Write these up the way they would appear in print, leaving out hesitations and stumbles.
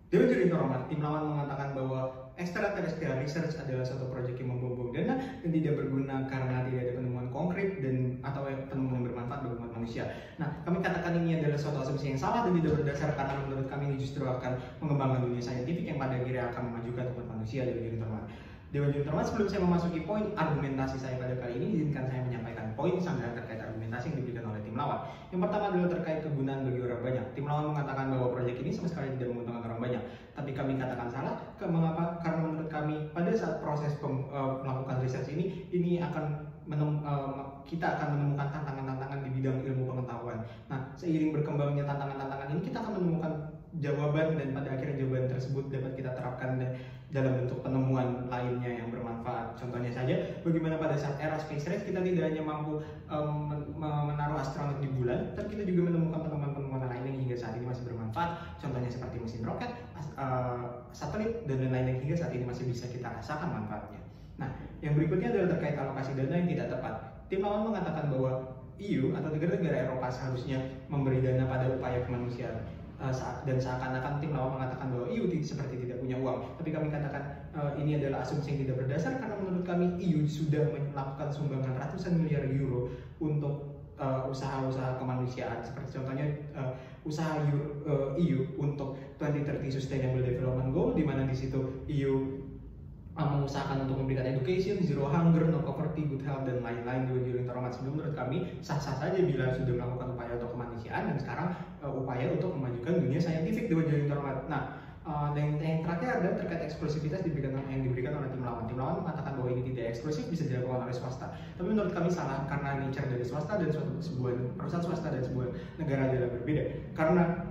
Dewan Juri Terhormat, tim lawan mengatakan bahwa extraterrestrial research adalah suatu proyek yang membuang dana dan tidak berguna karena tidak ada penemuan konkret dan atau penemuan yang bermanfaat bagi umat manusia. Nah, kami katakan ini adalah suatu asumsi yang salah dan tidak berdasar karena menurut kami ini justru akan mengembangkan dunia saintifik yang pada akhirnya akan memajukan umat manusia. Dewan Juri Terhormat. Dewan Juri Terhormat, sebelum saya memasuki poin argumentasi saya pada kali ini, izinkan saya menyampaikan poin sanggahan terkait argumentasi yang diberikan oleh tim lawan. Yang pertama adalah terkait kegunaan bagi orang banyak. Tim lawan mengatakan bahwa proyek ini sama sekali tidak menguntungkan orang banyak. Tapi kami katakan salah. Mengapa? Karena menurut kami pada saat proses melakukan riset ini akan kita akan menemukan tantangan-tantangan di bidang ilmu pengetahuan. Nah, seiring berkembangnya tantangan-tantangan ini, kita akan menemukan jawaban dan pada akhirnya jawaban tersebut dapat kita terapkan dalam bentuk penemuan lainnya yang bermanfaat. Contohnya saja, bagaimana pada saat era space race kita tidak hanya mampu menaruh astronot di bulan, tapi kita juga menemukan penemuan-penemuan lain yang hingga saat ini masih bermanfaat. Contohnya seperti mesin roket, satelit, dan lain-lain yang hingga saat ini masih bisa kita rasakan manfaatnya. Nah, yang berikutnya adalah terkait alokasi dana yang tidak tepat. Tim lawan mengatakan bahwa EU atau negara-negara Eropa seharusnya memberi dana pada upaya kemanusiaan. Dan seakan-akan tim lawan mengatakan bahwa EU seperti tidak punya uang. Tapi kami katakan ini adalah asumsi yang tidak berdasar karena menurut kami EU sudah melakukan sumbangan ratusan miliar euro untuk usaha-usaha kemanusiaan, seperti contohnya usaha EU untuk 2030 Sustainable Development Goal, di mana di situ EU mengusahakan untuk memberikan education, zero hunger, no poverty, good health, dan lain-lain. Dewan Juri Terhormat, sebelum menurut kami sah-sah saja bila sudah melakukan upaya untuk kemanusiaan dan sekarang upaya untuk memajukan dunia saintifik. Dewan Juri Terhormat. Nah, dan yang terakhir adalah terkait eksklusivitas yang diberikan oleh tim lawan. Tim lawan mengatakan bahwa ini tidak eksklusif, bisa dilakukan oleh swasta. Tapi menurut kami salah karena nature dari swasta dan sebuah perusahaan swasta dan sebuah negara adalah berbeda. Karena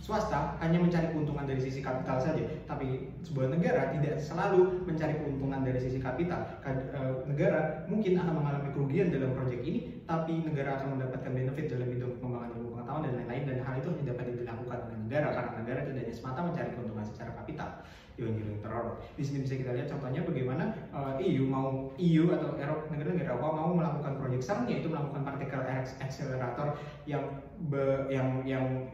swasta hanya mencari keuntungan dari sisi kapital saja, tapi sebuah negara tidak selalu mencari keuntungan dari sisi kapital. Negara mungkin akan mengalami kerugian dalam proyek ini, tapi negara akan mendapatkan benefit dalam bidang pengembangan ilmu pengetahuan dan lain-lain, dan hal itu hanya dapat dilakukan oleh negara karena negara tidak hanya semata mencari keuntungan secara kapital. Dewan Juri Terhormat. Di sini bisa kita lihat contohnya bagaimana EU atau negara-negara Eropa mau melakukan proyek CERN, yaitu melakukan particle accelerator yang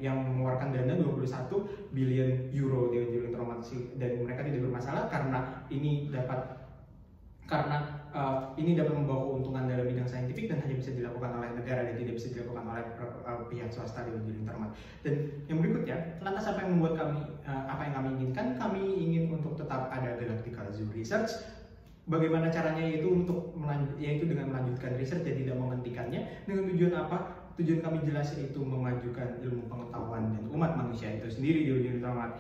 mengeluarkan dana 21 billion euro. Dewan Juri Terhormat, dan mereka tidak bermasalah karena ini dapat membawa keuntungan dalam bidang saintifik dan hanya bisa dilakukan oleh negara dan tidak bisa dilakukan oleh pihak swasta. Dewan Juri Terhormat. Dan yang berikutnya, lantas apa yang membuat apa yang kami inginkan? Kami ingin untuk tetap ada Galactical Zoo Research. Bagaimana caranya? Yaitu dengan melanjutkan riset dan tidak menghentikannya. Dengan tujuan apa? Tujuan kami jelas, yaitu memajukan ilmu pengetahuan dan umat manusia itu sendiri. Dewan Juri Terhormat.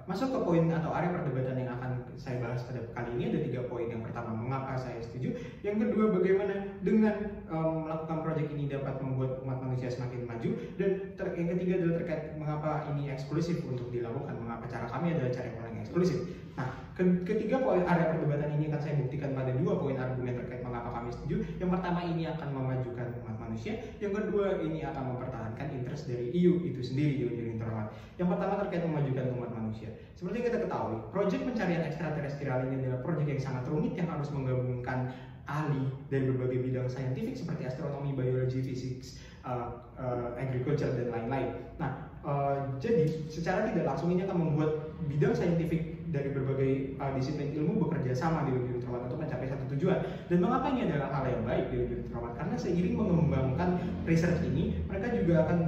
Masuk ke poin atau area perdebatan yang akan saya bahas pada kali ini, ada 3 poin. Yang pertama, mengapa saya setuju. Yang kedua, bagaimana dengan melakukan proyek ini dapat membuat umat manusia semakin maju. Dan yang ketiga adalah terkait mengapa ini eksklusif untuk dilakukan, mengapa cara kami adalah cara yang paling eksklusif. Nah, ketiga poin area perdebatan ini akan saya buktikan pada 2 poin argumen terkait mengapa kami setuju. Yang pertama, ini akan memajukan umat manusia. Yang kedua, ini akan mempertahankan interest dari EU itu sendiri. Dewan Juri Terhormat. Yang pertama, terkait memajukan umat manusia. Seperti yang kita ketahui, proyek pencarian ekstraterestrial ini adalah proyek yang sangat rumit yang harus menggabungkan ahli dari berbagai bidang saintifik seperti astronomi, biologi, fisik, agriculture, dan lain-lain. Nah, jadi secara tidak langsung ini akan membuat bidang saintifik dari berbagai disiplin ilmu bekerja sama di Dewan Juri Terhormat untuk mencapai satu tujuan. Dan mengapa ini adalah hal yang baik di Dewan Juri Terhormat? Karena seiring mengembangkan research ini, mereka juga akan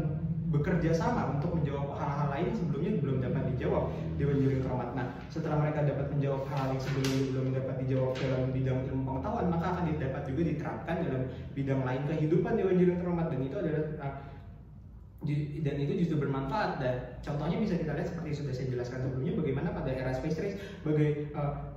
bekerja sama untuk menjawab hal-hal lain yang sebelumnya belum dapat dijawab Dewan Juri Terhormat. Nah, setelah mereka dapat menjawab hal yang sebelumnya belum dapat dijawab dalam bidang ilmu pengetahuan, maka akan dapat juga diterapkan dalam bidang lain kehidupan Dewan Juri Terhormat, dan itu justru bermanfaat. Dan contohnya bisa kita lihat seperti sudah saya jelaskan sebelumnya, bagaimana pada era space race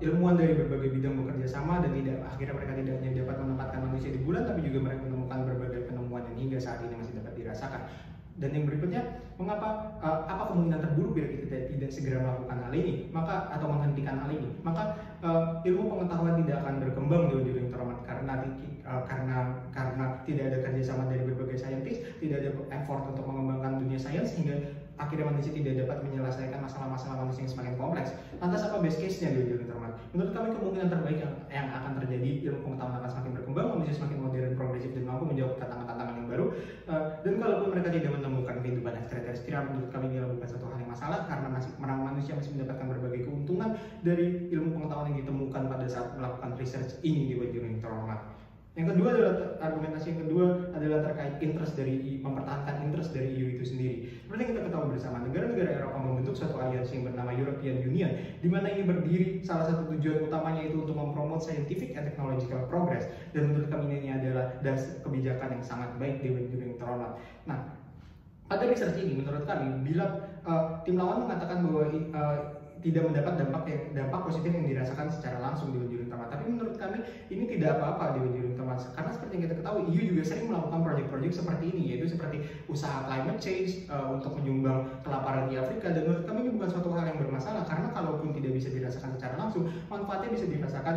ilmuwan dari berbagai bidang bekerja sama dan akhirnya mereka tidak hanya dapat menempatkan manusia di bulan, tapi juga mereka menemukan berbagai penemuan yang hingga saat ini masih dapat dirasakan. Dan yang berikutnya, apa kemungkinan terburuk bila kita tidak segera melakukan hal ini, atau menghentikan hal ini? Maka ilmu pengetahuan tidak akan berkembang di Dewan Juri Terhormat karena tidak ada kerjasama dari berbagai saintis, tidak ada effort untuk mengembangkan dunia sains, sehingga akhirnya manusia tidak dapat menyelesaikan masalah-masalah manusia yang semakin kompleks, lantas apa best case-nya di ujung termat? Menurut kami kemungkinan terbaik yang akan terjadi, ilmu pengetahuan akan semakin berkembang, manusia semakin modern, progresif, dan mampu menjawab tantangan-tantangan yang baru. Dan kalaupun mereka tidak menemukan kehidupan ekstraterestrial, menurut kami ini bukan satu hal yang masalah, karena manusia masih mendapatkan berbagai keuntungan dari ilmu pengetahuan yang ditemukan pada saat melakukan research ini di ujung terhormat. Yang kedua adalah argumentasi yang kedua adalah terkait interest dari mempertahankan interest dari EU itu sendiri. Seperti yang kita ketahui bersama, negara-negara Eropa membentuk suatu aliansi yang bernama European Union, di mana ini berdiri salah satu tujuan utamanya itu untuk mempromot scientific and technological progress. Dan menurut kami ini adalah kebijakan yang sangat baik di ujung terhormat. Nah, pada research ini menurut kami, bila tim lawan mengatakan bahwa tidak mendapat dampak positif yang dirasakan secara langsung di ujung termat, tapi menurut kami ini tidak apa-apa di ujung termat, karena seperti yang kita ketahui EU juga sering melakukan proyek-proyek seperti ini, yaitu seperti usaha climate change untuk menyumbang kelaparan di Afrika. Dan menurut kami ini bukan suatu hal yang bermasalah, karena kalaupun tidak bisa dirasakan secara langsung, manfaatnya bisa dirasakan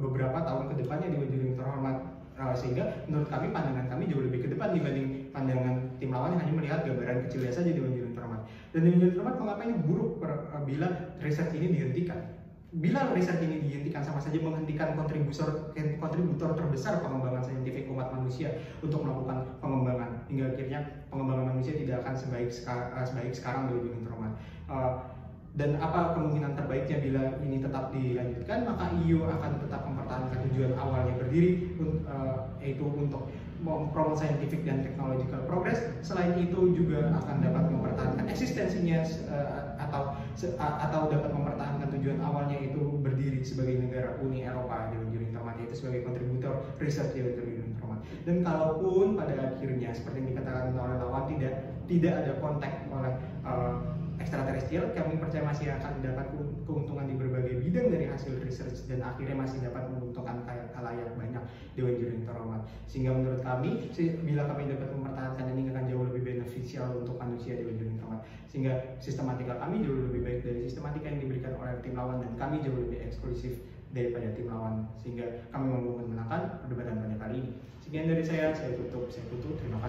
beberapa tahun ke depannya di ujung terhormat. Sehingga menurut kami pandangan kami jauh lebih ke depan dibanding pandangan tim lawan yang hanya melihat gambaran kecilnya saja di ujung terhormat. Dan di ujung terhormat mengapa ini buruk bila riset ini dihentikan? Bila riset ini dihentikan, sama saja menghentikan kontributor terbesar pengembangan saintifik umat manusia untuk melakukan pengembangan, hingga akhirnya pengembangan manusia tidak akan sebaik sekarang di ujung terhormat. Dan apa kemungkinan terbaiknya bila ini tetap dilanjutkan? Maka EU akan tetap mempertahankan tujuan awalnya berdiri, yaitu untuk mempromot scientific dan technological progress. Selain itu juga akan dapat mempertahankan eksistensinya atau dapat mempertahankan tujuan awalnya, itu berdiri sebagai negara Uni Eropa di ujung terhormat, yaitu sebagai kontributor riset di ujung terhormat. Dan kalaupun pada akhirnya seperti yang dikatakan oleh lawan tidak ada kontak oleh ekstraterestrial, kami percaya masih akan dapat keuntungan di berbagai bidang dari hasil research, dan akhirnya masih dapat menguntungkan khalayak banyak di ujung terhormat. Sehingga menurut kami, bila kami dapat mempertahankan ini, akan jauh lebih beneficial untuk manusia di ujung terhormat. Sehingga sistematika kami jauh lebih baik dari sistematika yang diberikan oleh tim lawan, dan kami jauh lebih eksklusif daripada tim lawan, sehingga kami mampu memenangkan perdebatan pada kali ini. Sekian dari saya tutup. Terima kasih.